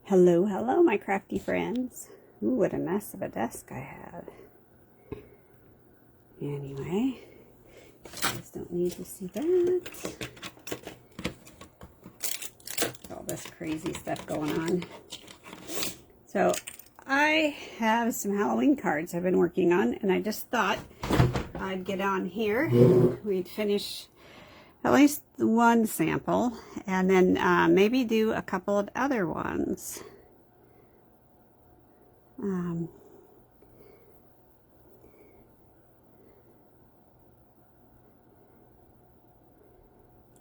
Hello, hello, my crafty friends. Ooh, what a mess of a desk I have. Anyway, you guys don't need to see that. All this crazy stuff going on. So, I have some Halloween cards I've been working on, and I just thought I'd get on here. We'd finish at least one sample, and then maybe do a couple of other ones.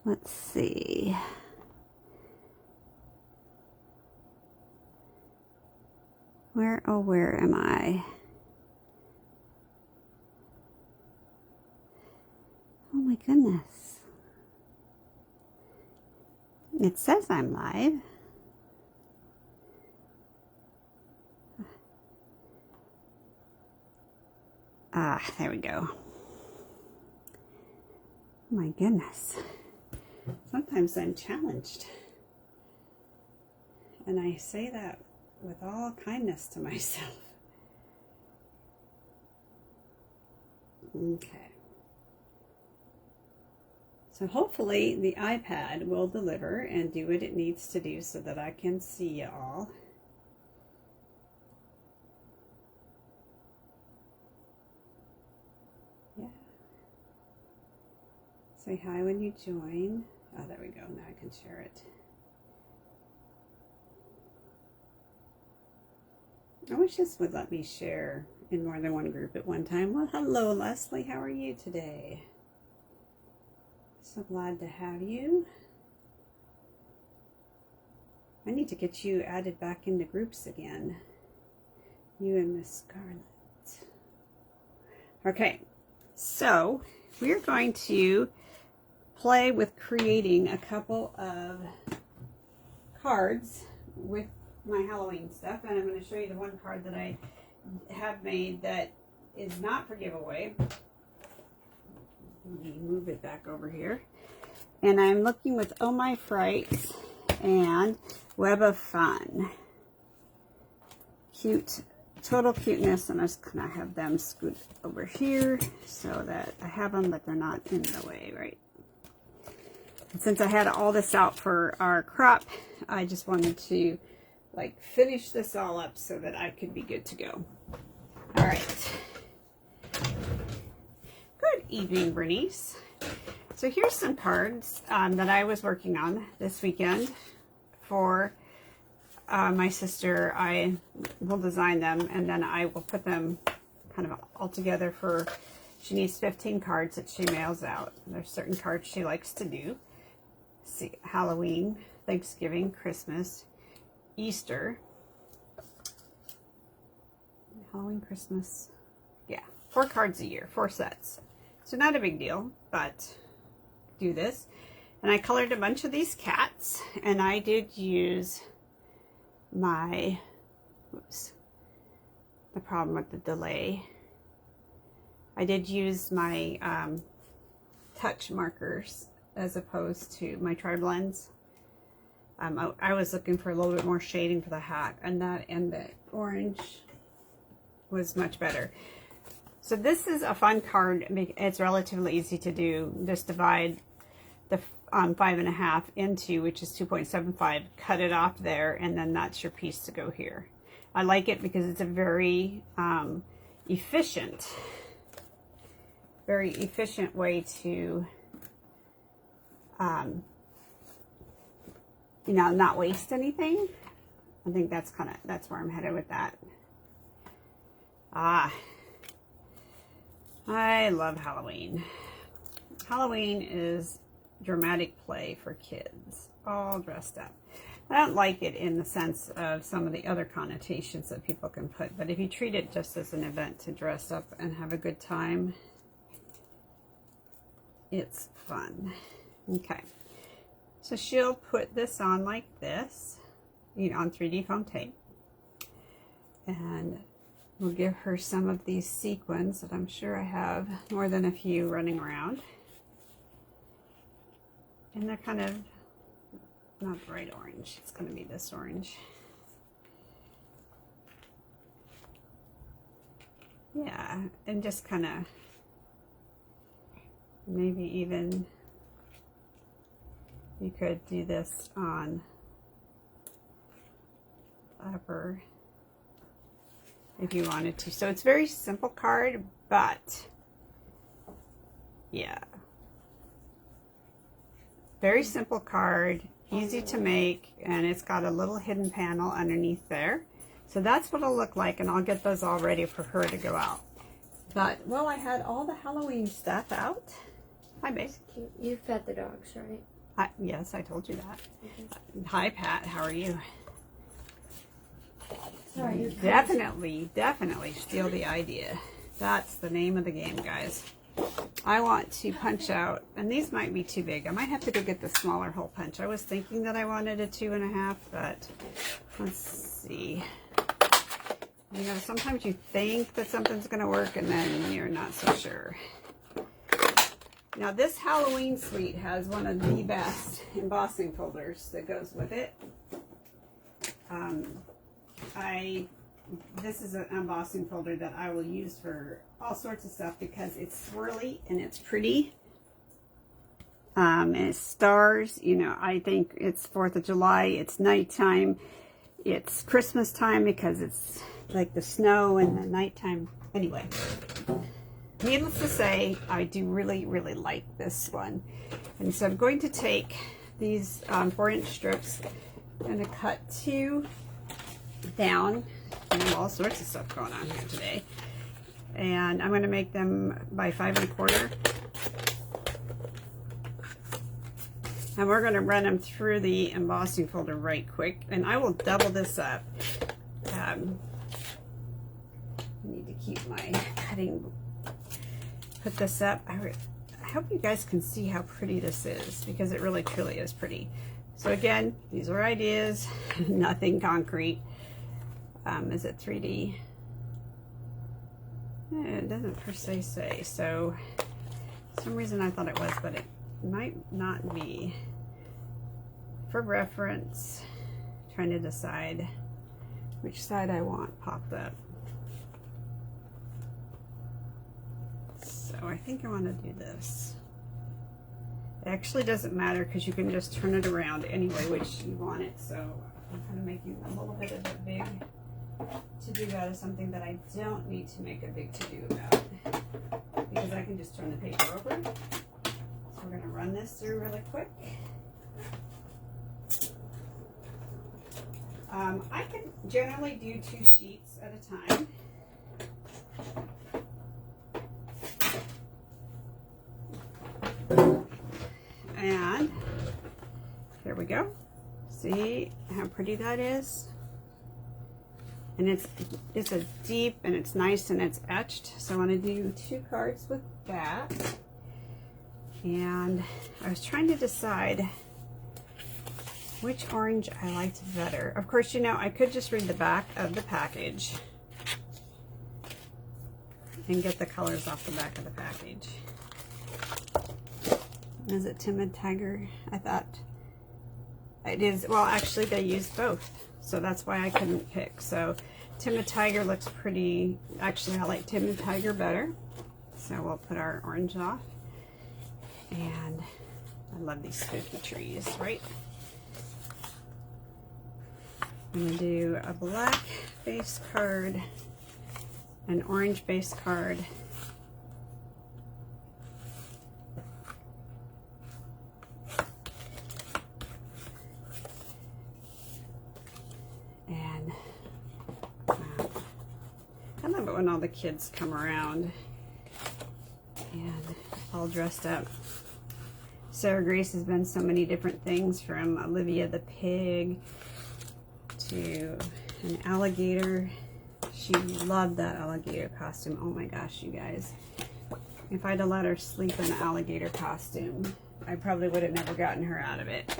Let's see. Where am I? Oh my goodness. It says I'm live. There we go. Oh my goodness. Sometimes I'm challenged. And I say that with all kindness to myself. Okay. So hopefully the iPad will deliver and do what it needs to do so that I can see you all. Yeah. Say hi when you join. Oh, there we go. Now I can share it. I wish this would let me share in more than one group at one time. Well, hello, Leslie. How are you today? So glad to have you. I need to get you added back into groups again. You and Miss Scarlett. Okay, so we're going to play with creating a couple of cards with my Halloween stuff, and I'm going to show you the one card that I have made that is not for giveaway. Let me move it back over here. And I'm looking with Oh My Frights and Web of Fun. Cute, total cuteness, and I'm just going to have them scoot over here so that I have them, but they're not in the way, right? And since I had all this out for our crop, I just wanted to like finish this all up so that I could be good to go. All right. Good evening, Bernice. So here's some cards that I was working on this weekend for my sister. I will design them and then I will put them kind of all together for, she needs 15 cards that she mails out. There's certain cards she likes to do. See, Halloween, Thanksgiving, Christmas, Easter, Halloween, Christmas, yeah, 4 cards a year, 4 sets. So not a big deal, but do this. And I colored a bunch of these cats, and I did use my, oops, the problem with the delay. I did use my touch markers as opposed to my tri-blends. I was looking for a little bit more shading for the hat, and that and the orange was much better. So this is a fun card. It's relatively easy to do. Just divide the 5.5 into, which is 2.75, cut it off there, and then that's your piece to go here. I like it because it's a very efficient way to you know, not waste anything. I think that's where I'm headed with that. I love Halloween. Halloween is dramatic play for kids, all dressed up. I don't like it in the sense of some of the other connotations that people can put, but if you treat it just as an event to dress up and have a good time, it's fun. Okay. So she'll put this on like this, you know, on 3D foam tape. And we'll give her some of these sequins that I'm sure I have more than a few running around. And they're kind of not bright orange. It's going to be this orange. Yeah, and just kind of maybe even you could do this on the upper if you wanted to. So it's a very simple card, but yeah, very simple card, easy to make, and it's got a little hidden panel underneath there. So that's what it'll look like, and I'll get those all ready for her to go out. But, well, I had all the Halloween stuff out. Hi, babe. You fed the dogs, right? Yes, I told you that. Hi, Pat. How are you? Sorry. Definitely steal the idea. That's the name of the game, guys. I want to punch out, and these might be too big. I might have to go get the smaller hole punch. I was thinking that I wanted a 2.5, but let's see. You know, sometimes you think that something's going to work, and then you're not so sure. Now, this Halloween suite has one of the best embossing folders that goes with it. This is an embossing folder that I will use for all sorts of stuff because it's swirly and it's pretty. And it's stars. You know, I think it's 4th of July. It's nighttime. It's Christmas time because it's like the snow and the nighttime. Anyway, needless to say, I do really like this one. And so I'm going to take these 4-inch strips. I'm going to cut 2 down. I have all sorts of stuff going on here today. And I'm going to make them by 5 1/4. And we're going to run them through the embossing folder right quick. And I will double this up. I need to keep my cutting. Put this up. I hope you guys can see how pretty this is because it really truly is pretty. So again, these are ideas, nothing concrete. Is it 3D? It doesn't per se say. So for some reason I thought it was, but it might not be. For reference, trying to decide which side I want popped up. So I think I want to do this. It actually doesn't matter because you can just turn it around anyway which you want it. So I'm kind of making a little bit of a big to-do out of something that I don't need to make a big to-do about because I can just turn the paper over. So we're going to run this through really quick. I can generally do 2 sheets at a time. And here we go. See how pretty that is? And it's a deep and it's nice and it's etched. So I want to do 2 cards with that. And I was trying to decide which orange I liked better. Of course, you know, I could just read the back of the package and get the colors off the back of the package. Is it Timid Tiger? I thought it is. Well, actually, they used both. So that's why I couldn't pick. So Timid Tiger looks pretty. Actually, I like Timid Tiger better. So we'll put our orange off. And I love these spooky trees, right? I'm going to do a black base card, an orange base card, and I love it when all the kids come around and all dressed up. Sarah Grace has been so many different things, from Olivia the Pig to an alligator. She loved that alligator costume. Oh my gosh, you guys. If I'd have let her sleep in an alligator costume, I probably would have never gotten her out of it.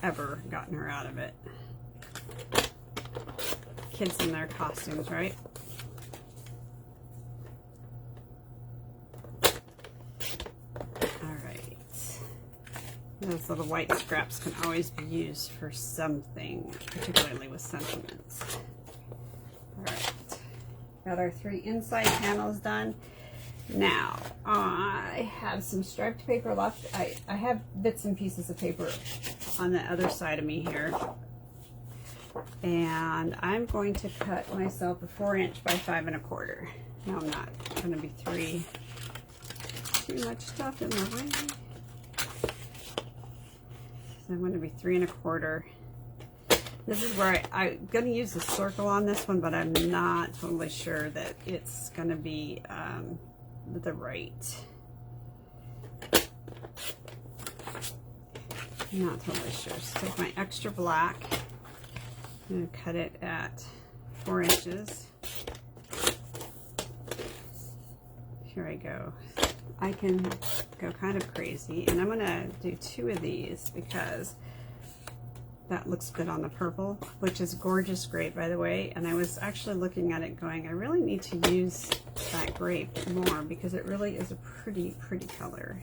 Ever gotten her out of it. Kids in their costumes, right? Those little white scraps can always be used for something, particularly with sentiments. Got our 3 inside panels done. Now, I have some striped paper left. I have bits and pieces of paper on the other side of me here. And I'm going to cut myself a 4" by 5 1/4. No, I'm not. It's going to be 3. Too much stuff in the way. So I'm going to be 3 1/4. This is where I'm going to use the circle on this one, but I'm not totally sure that it's going to be the right. I'm not totally sure. So take my extra black and cut it at 4 inches. Here I go. I can go kind of crazy, and I'm going to do 2 of these because that looks good on the purple, which is gorgeous grape, by the way. And I was actually looking at it going, I really need to use that grape more because it really is a pretty color.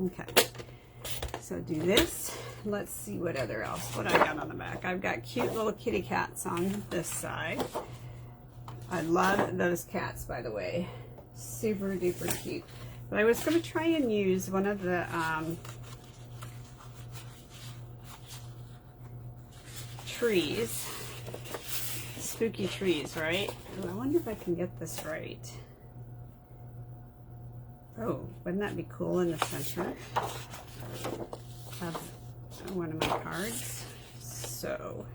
Okay, so do this. Let's see what I got on the back. I've got cute little kitty cats on this side. I love those cats, by the way. Super duper cute. But I was going to try and use one of the trees, spooky trees, right? Oh, I wonder if I can get this right. Oh, wouldn't that be cool in the center of one of my cards? So,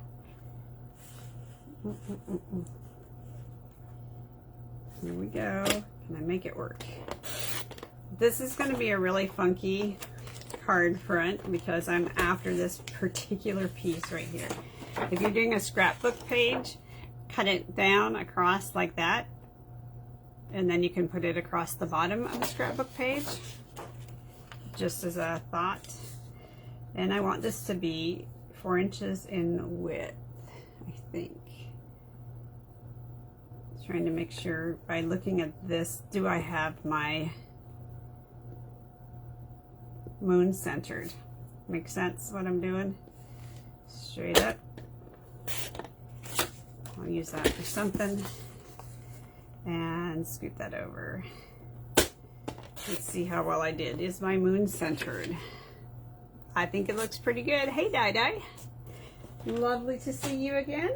here we go. Can I make it work? This is going to be a really funky card front because I'm after this particular piece right here. If you're doing a scrapbook page, cut it down across like that, and then you can put it across the bottom of the scrapbook page, just as a thought. And I want this to be 4 inches in width, I think. Trying to make sure by looking at this, do I have my moon centered? Make sense what I'm doing? Straight up. I'll use that for something and scoot that over. Let's see how well I did. Is my moon centered? I think it looks pretty good. Hey, Di. Lovely to see you again.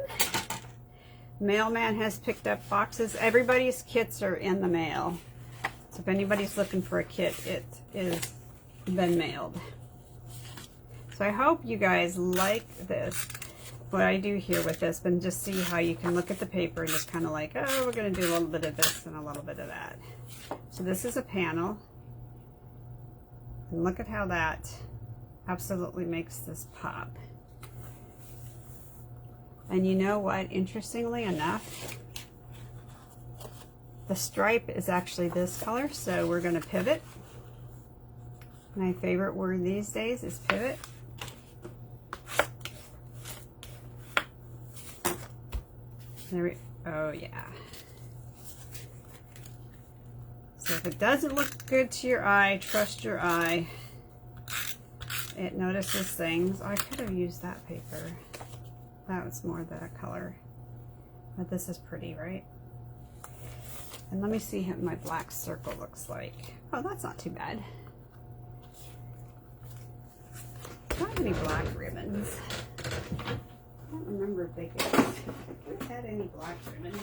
Mailman has picked up boxes. Everybody's kits are in the mail. So if anybody's looking for a kit, it is been mailed. So I hope you guys like this, what I do here with this, and just see how you can look at the paper and just kind of like, oh, we're going to do a little bit of this and a little bit of that. So this is a panel. And look at how that absolutely makes this pop. And you know what? Interestingly enough, the stripe is actually this color, so we're going to pivot. My favorite word these days is pivot. Oh yeah. So if it doesn't look good to your eye, trust your eye. It notices things. I could have used that paper. That was more that color. But this is pretty, right? And let me see what my black circle looks like. Oh, that's not too bad. Not any black ribbons. I don't remember if they had any black ribbon.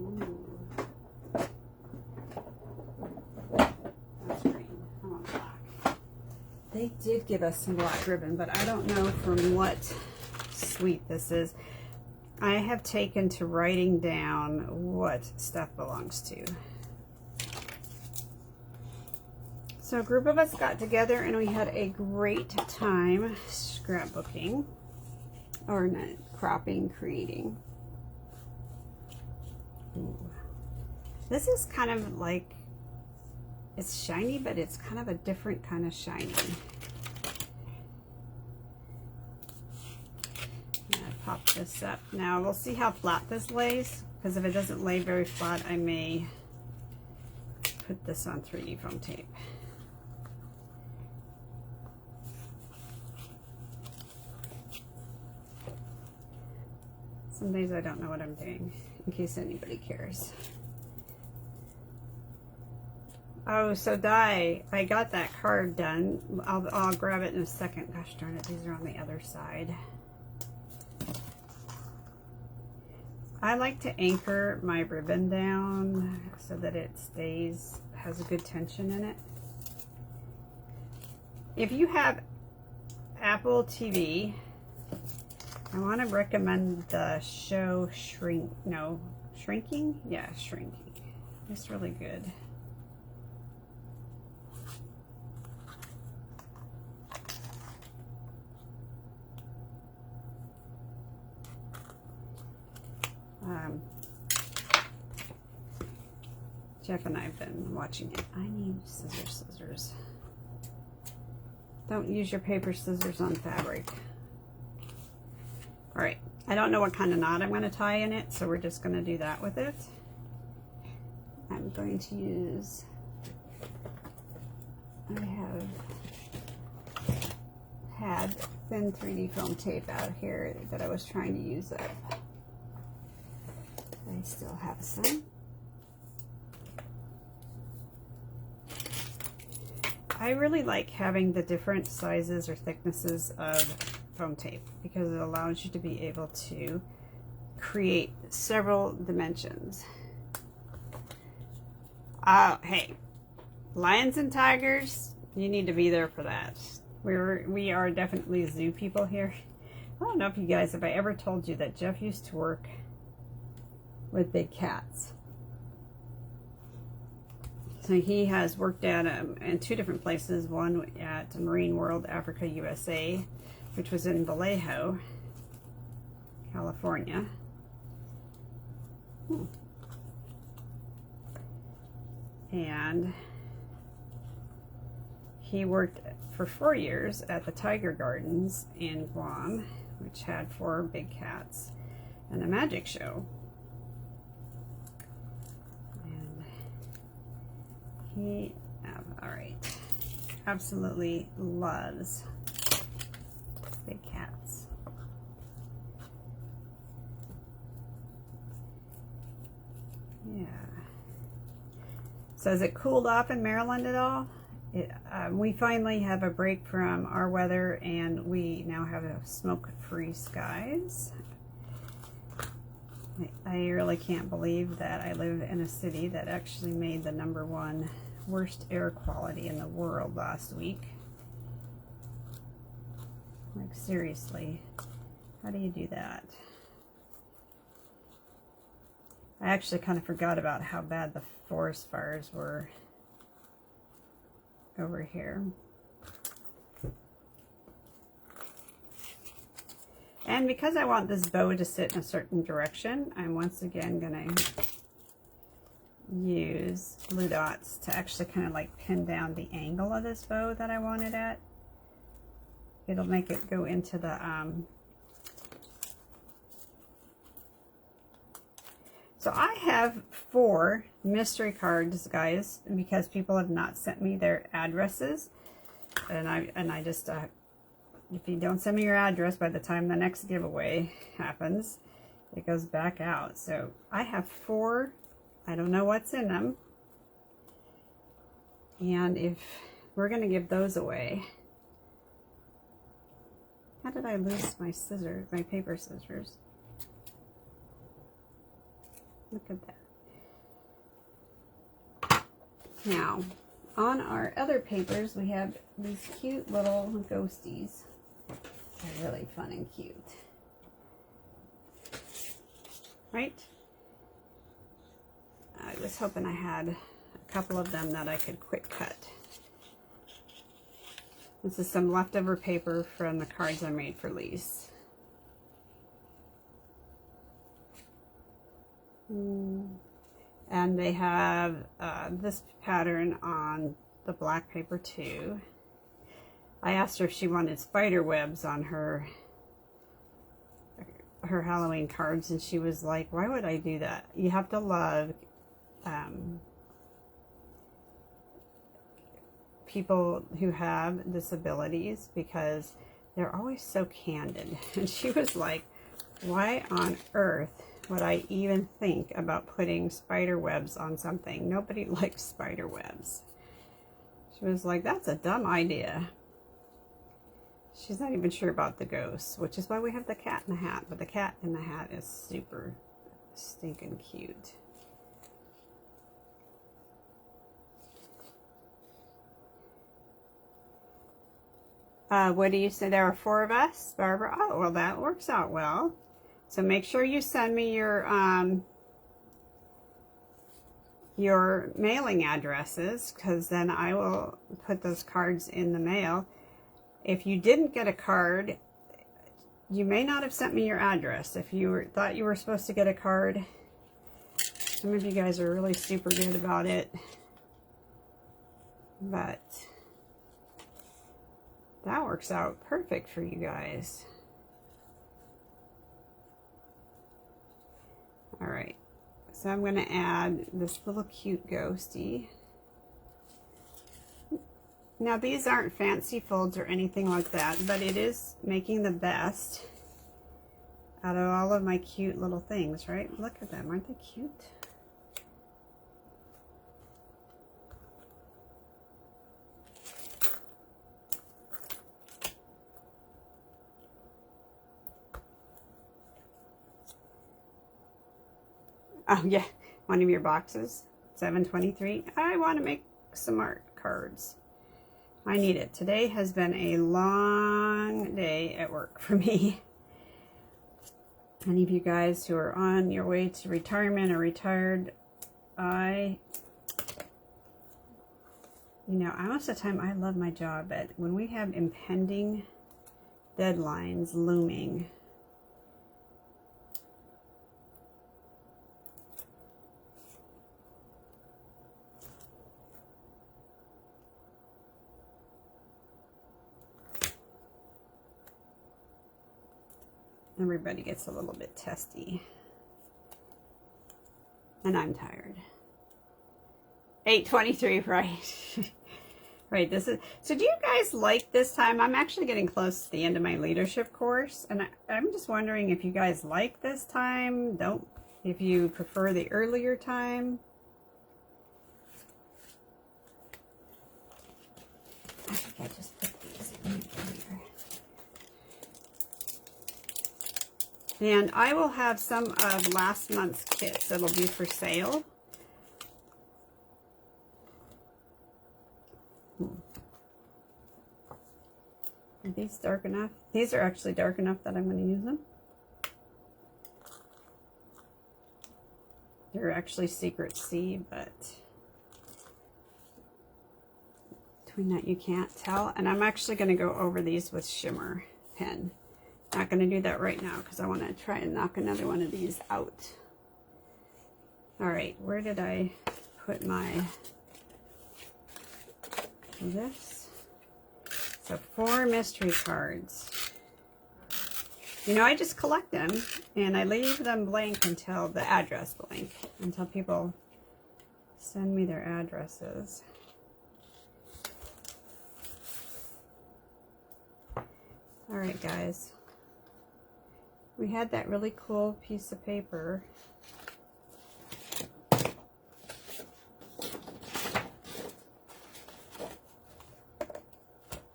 Ooh. That's green. I want black. They did give us some black ribbon, but I don't know from what suite this is. I have taken to writing down what stuff belongs to. So a group of us got together and we had a great time scrapbooking, or not, cropping, creating. Ooh. This is kind of like, it's shiny, but it's kind of a different kind of shiny. I'm gonna pop this up. Now we'll see how flat this lays, because if it doesn't lay very flat, I may put this on 3D foam tape. Some days I don't know what I'm doing, in case anybody cares. Oh, so Di, I got that card done. I'll grab it in a second. Gosh darn it, these are on the other side. I like to anchor my ribbon down so that it has a good tension in it. If you have Apple TV, I want to recommend the show Shrinking? Yeah, Shrinking. It's really good. Jeff and I have been watching it. I need scissors. Don't use your paper scissors on fabric. All right, I don't know what kind of knot I'm going to tie in it, so we're just going to do that with it. I'm going to use, I have had thin 3D foam tape out here that I was trying to use up. I still have some. I really like having the different sizes or thicknesses of foam tape because it allows you to be able to create several dimensions. Hey, lions and tigers, you need to be there for that. We are definitely zoo people here. I don't know if you guys, if I ever told you that Jeff used to work with big cats. So he has worked at in 2 different places, one at Marine World Africa USA, which was in Vallejo, California. And he worked for 4 years at the Tiger Gardens in Guam, which had 4 big cats, and a magic show. He, all right, absolutely loves big cats. Yeah. So has it cooled off in Maryland at all? We finally have a break from our weather and we now have smoke-free skies. I really can't believe that I live in a city that actually made the #1 worst air quality in the world last week. Like, seriously, how do you do that? I actually kind of forgot about how bad the forest fires were over here. And because I want this bow to sit in a certain direction, I'm once again going to use blue dots to actually kind of like pin down the angle of this bow that I want it at. It'll make it go into the so I have 4 mystery cards, guys, because people have not sent me their addresses, and I just if you don't send me your address by the time the next giveaway happens, it goes back out. So I have 4. I don't know what's in them. And if we're going to give those away. How did I lose my scissors, my paper scissors? Look at that. Now, on our other papers, we have these cute little ghosties. They're really fun and cute. Right? I was hoping I had a couple of them that I could quick cut. This is some leftover paper from the cards I made for Lise. And they have this pattern on the black paper too. I asked her if she wanted spider webs on her Halloween cards, and she was like, why would I do that? You have to love people who have disabilities because they're always so candid. And she was like, why on earth would I even think about putting spider webs on something? Nobody likes spider webs. She was like, that's a dumb idea. She's not even sure about the ghosts, which is why we have the cat in the hat. But the cat in the hat is super stinking cute. What do you say? There are 4 of us, Barbara. Oh, well, that works out well. So make sure you send me your mailing addresses, because then I will put those cards in the mail. If you didn't get a card, you may not have sent me your address. If you thought you were supposed to get a card, some of you guys are really super good about it. But that works out perfect for you guys. All right, so I'm going to add this little cute ghosty. Now these aren't fancy folds or anything like that, but it is making the best out of all of my cute little things, right? Look at them, aren't they cute? Oh yeah, one of your boxes, 723. I want to make some art cards. I need it. Today has been a long day at work for me. Any of you guys who are on your way to retirement or retired, most of the time I love my job, but when we have impending deadlines looming, everybody gets a little bit testy. And I'm tired. 8:23, right? Right, this is, so do you guys like this time? I'm actually getting close to the end of my leadership course, and I'm just wondering if you guys like this time, if you prefer the earlier time. I think I just put these in here. And I will have some of last month's kits that'll be for sale. Are these dark enough? These are actually dark enough that I'm going to use them. They're actually Secret C, but between that you can't tell. And I'm actually going to go over these with shimmer pen. Not going to do that right now because I want to try and knock another one of these out. All right, where did I put my this? So 4 mystery cards. You know, I just collect them and I leave them blank until the address blank, until people send me their addresses. All right, guys. We had that really cool piece of paper.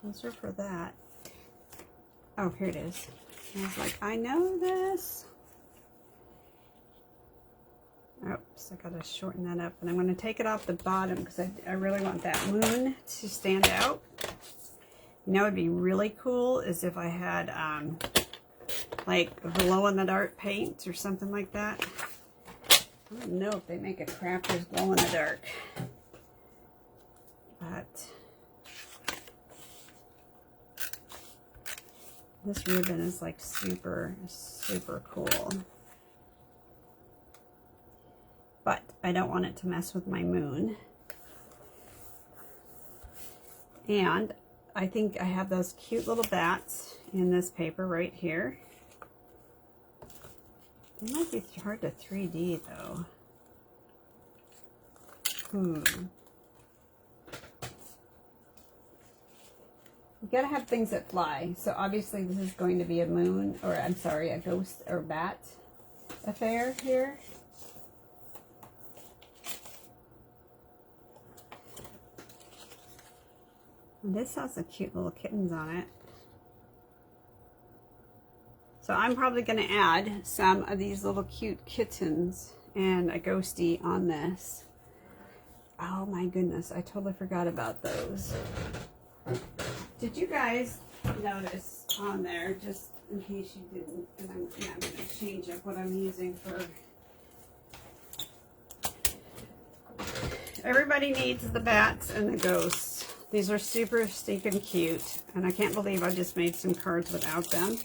Those are for that. Oh, here it is. I was like, I know this. Oops, I gotta shorten that up. And I'm gonna take it off the bottom because I really want that moon to stand out. You know, it'd be really cool is if I had like glow-in-the-dark paint or something like that. I don't know if they make a crafters glow-in-the-dark, but this ribbon is like super, super cool. But I don't want it to mess with my moon. And I think I have those cute little bats in this paper right here. They might be hard to 3D though. gotta have things that fly. So obviously this is going to be a moon, or I'm sorry, a ghost or bat affair here. And this has the cute little kittens on it. So I'm probably going to add some of these little cute kittens and a ghosty on this. Oh my goodness, I totally forgot about those. Did you guys notice on there, just in case you didn't, and I'm going to change up what I'm using for... Everybody needs the bats and the ghosts. These are super stinking cute, and I can't believe I just made some cards without them.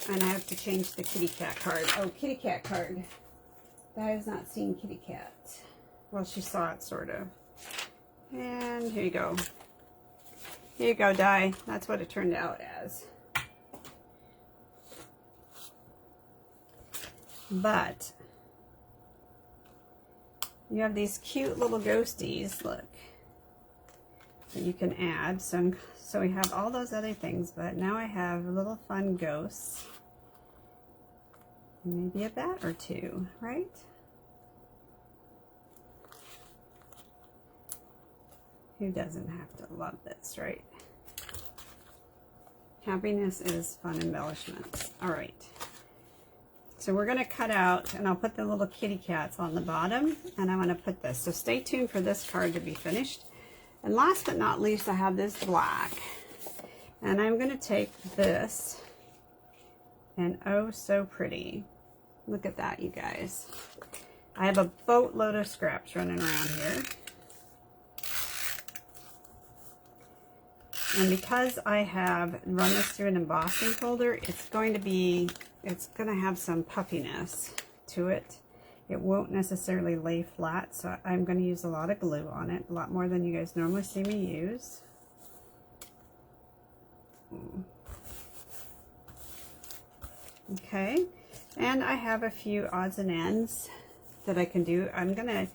And I have to change the kitty cat card. Oh, kitty cat card. Di has not seen kitty cat. Well, she saw it, sort of. And here you go. Here you go, Di. That's what it turned out as. But you have these cute little ghosties, look, that you can add. So we have all those other things, but now I have little fun ghosts. Maybe a bat or two, right? Who doesn't have to love this, right? Happiness is fun embellishments. All right. So we're going to cut out, and I'll put the little kitty cats on the bottom, and I'm going to put this. So stay tuned for this card to be finished. And last but not least, I have this black. And I'm going to take this, and oh, so pretty. Look at that, you guys. I have a boatload of scraps running around here. And because I have run this through an embossing folder, it's going to have some puffiness to it. It won't necessarily lay flat, so I'm going to use a lot of glue on it, a lot more than you guys normally see me use. Okay, and I have a few odds and ends that I can do. I'm going to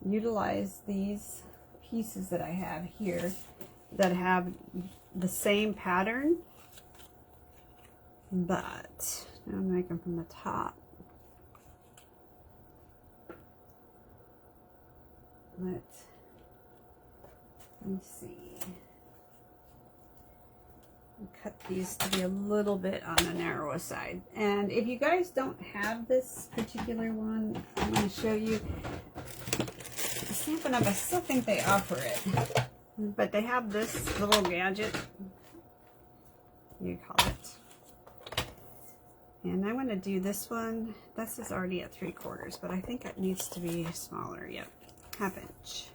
utilize these pieces that I have here that have the same pattern, but I'm going to make them from the top. Let me see. Cut these to be a little bit on the narrower side. And if you guys don't have this particular one, I'm going to show you. Stampin' Up, I still think they offer it, but they have this little gadget, you call it. And I'm going to do this one. This is already at 3/4, but I think it needs to be smaller. Yep, 1/2 inch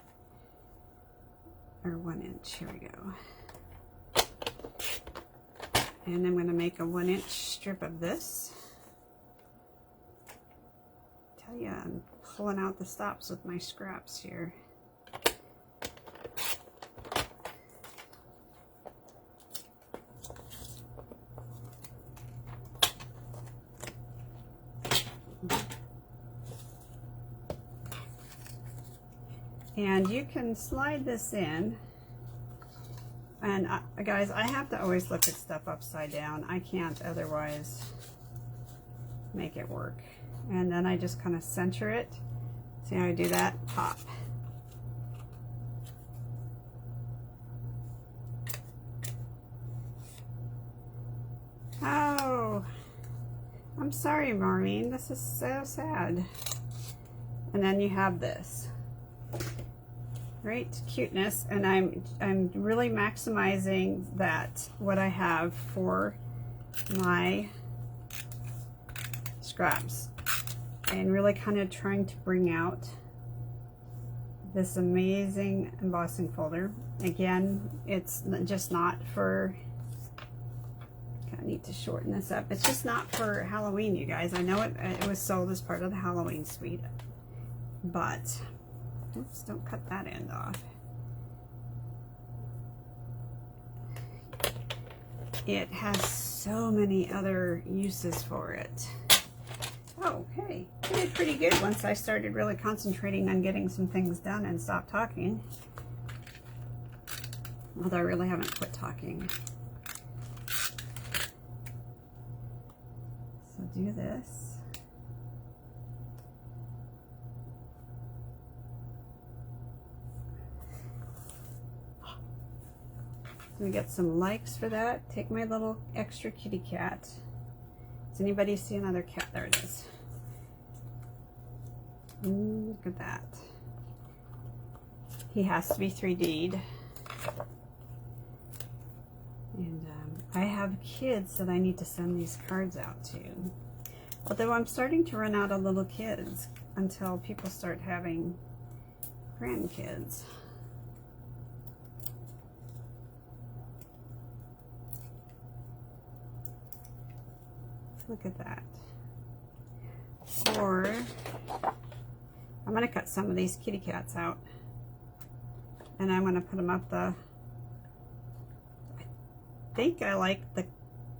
or 1 inch. Here we go. And I'm going to make a 1-inch strip of this. Tell you, I'm pulling out the stops with my scraps here. And you can slide this in. And guys, I have to always look at stuff upside down. I can't otherwise make it work. And then I just kind of center it. See how I do that? Pop. Oh, I'm sorry, Maureen. This is so sad. And then you have this. Right, cuteness, and I'm really maximizing that what I have for my scraps, and really kind of trying to bring out this amazing embossing folder. Again, it's just not for, I need to shorten this up. It's just not for Halloween, you guys. I know it was sold as part of the Halloween suite, but oops, don't cut that end off. It has so many other uses for it. Oh, hey, I did pretty good once I started really concentrating on getting some things done and stopped talking. Although I really haven't quit talking. So do this. We get some likes for that. Take my little extra kitty cat. Does anybody see another cat? There it is. Look at that. He has to be 3D'd. And I have kids that I need to send these cards out to. Although I'm starting to run out of little kids until people start having grandkids. Look at that. Or I'm going to cut some of these kitty cats out. And I'm going to put them up the... I think I like the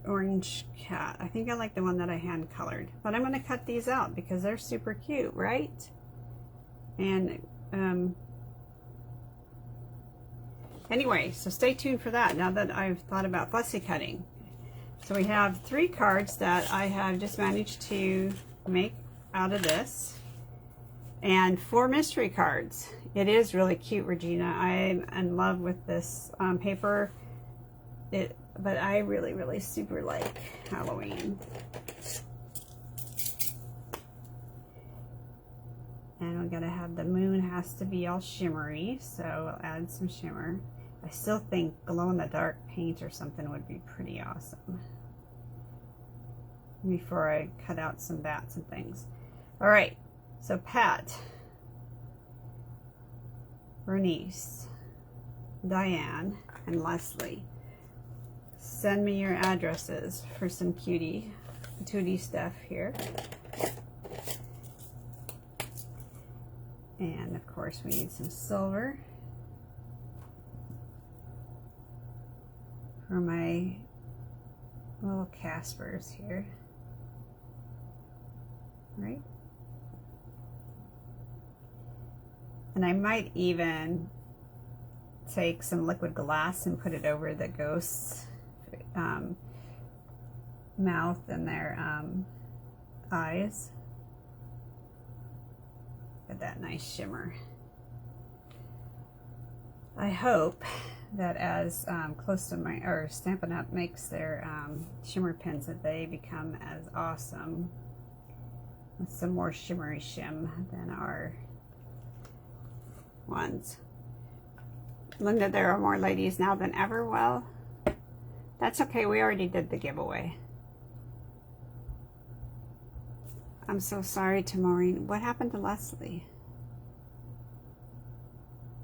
orange cat. I think I like the one that I hand colored. But I'm going to cut these out because they're super cute, right? And anyway, so stay tuned for that now that I've thought about fussy cutting. So we have 3 cards that I have just managed to make out of this, and 4 mystery cards. It is really cute, Regina. I'm in love with this paper. But I really, really super like Halloween. And we gotta have the moon has to be all shimmery, so we'll add some shimmer. I still think glow-in-the-dark paint or something would be pretty awesome before I cut out some bats and things. All right, so Pat, Bernice, Diane, and Leslie, send me your addresses for some cutie stuff here. And of course we need some silver for my little Caspers here. Right? And I might even take some liquid glass and put it over the ghost's mouth and their eyes. Get that nice shimmer. I hope that as close to my, or Stampin' Up makes their shimmer pins, that they become as awesome with some more shimmery shim than our ones. Linda, there are more ladies now than ever. Well, that's okay. We already did the giveaway. I'm so sorry to Maureen. What happened to Leslie?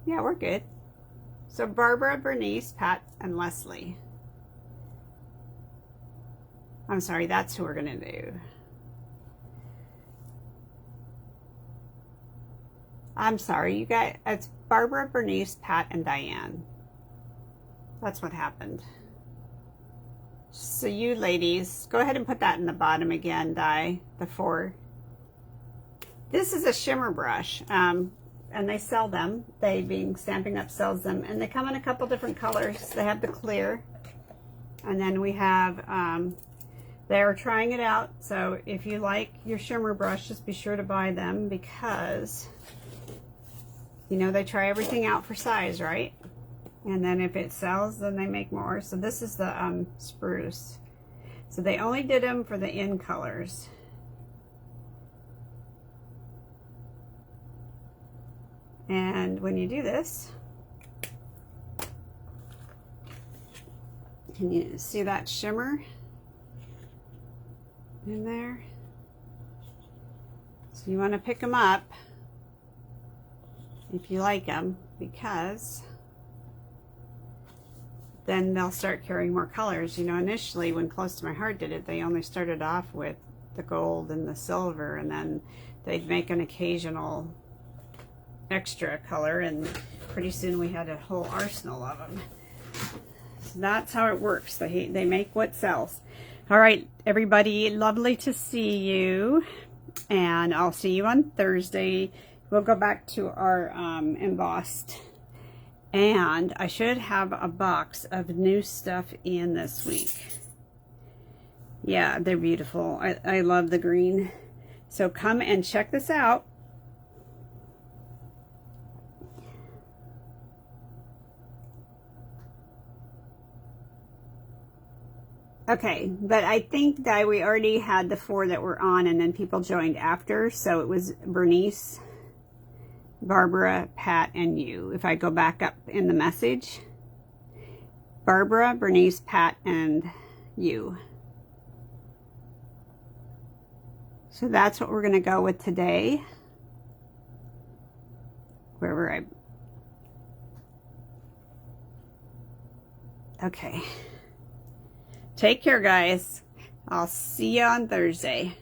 Yeah, we're good. So Barbara, Bernice, Pat, and Leslie. I'm sorry, that's who we're gonna do. I'm sorry, you guys, it's Barbara, Bernice, Pat, and Diane. That's what happened. So you ladies, go ahead and put that in the bottom again, Di, the 4. This is a shimmer brush, and they sell them. They, being Stampin' Up, sells them, and they come in a couple different colors. They have the clear, and then we have, they're trying it out, so if you like your shimmer brush, just be sure to buy them, because, you know, they try everything out for size, right? And then if it sells, then they make more. So this is the spruce. So they only did them for the in colors. And when you do this, can you see that shimmer in there? So you want to pick them up if you like them, because then they'll start carrying more colors. You know, initially when Close to My Heart did it, they only started off with the gold and the silver, and then they'd make an occasional extra color, and pretty soon we had a whole arsenal of them. So that's how it works. They make what sells. All right, everybody, lovely to see you, and I'll see you on Thursday. We'll go back to our embossed And I should have a box of new stuff in this week. Yeah, they're beautiful. I love the green. So come and check this out. Okay, but I think that we already had the 4 that were on, and then people joined after. So it was Bernice, Barbara, Pat, and you. If I go back up in the message, Barbara, Bernice, Pat, and you. So that's what we're going to go with today. Where were I? Okay. Take care, guys. I'll see you on Thursday.